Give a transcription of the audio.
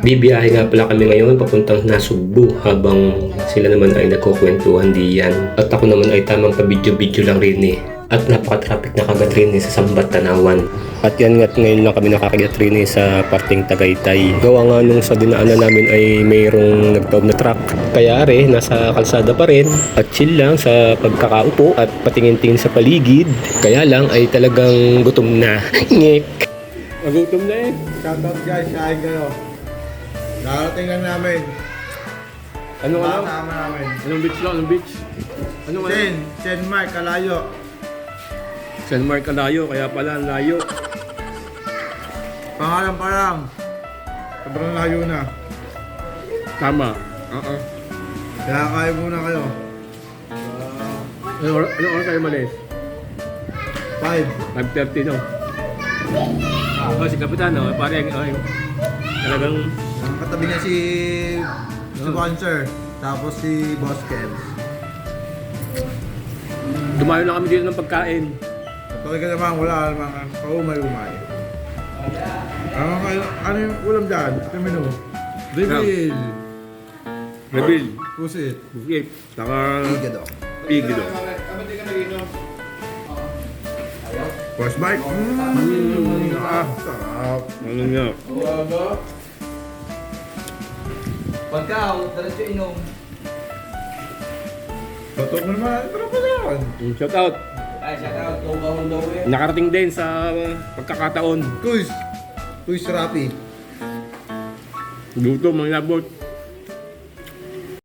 Bibiyahe nga pala kami ngayon papuntang Nasugbu habang sila naman ay nagkukwentuhan diyan. At ako naman ay tamang pa-video-video lang rin eh. At napaka-traffic na kagad rin eh sa Sambat, Tanawan. At yan nga't ngayon lang kami nakakagat rin eh sa parting Tagaytay. Gawa nga nung sa dinaanan namin ay mayroong nagtaob na truck. Kaya are, nasa kalsada pa rin. At chill lang sa pagkakaupo at patingin-tingin sa paligid. Kaya lang ay talagang gutom na. Ngek! Magutom na eh. Shoutout guys, kain kayo. Darating lang namin. Ano nga? Kasama namin. Anong beach lang? Anong beach? Ano nga? Sen Mark, Kalayo. San Mark Alayo, kaya pala ang layo. Pangalan pa lang. Sobrang layo na. Tama. Kaya kain muna kayo. Ano oras kayo malis? 5. 5:30 no? Oh, si Kapitan no? Parang talagang Ang katabi niya si Sponsor. Tapos si Boss Kev. dumayo lang kami dito ng pagkain. Patuloy ka naman, wala naman. Kaumay-umay. Ano yung ulam dyan? Ito menu. Reveal. Reveal. Pusit. Bukit. Saka Higado. pigido. First bite. Sarap. Ano nga? Pagkaw, diretso inom. Batok mo naman. Ito na pa yan. Shout out. Ay, shout out. Tungkahon daw eh. Nakarating din sa pagkakataon. Kuis. Kuis Rappi. Luto, mga labot.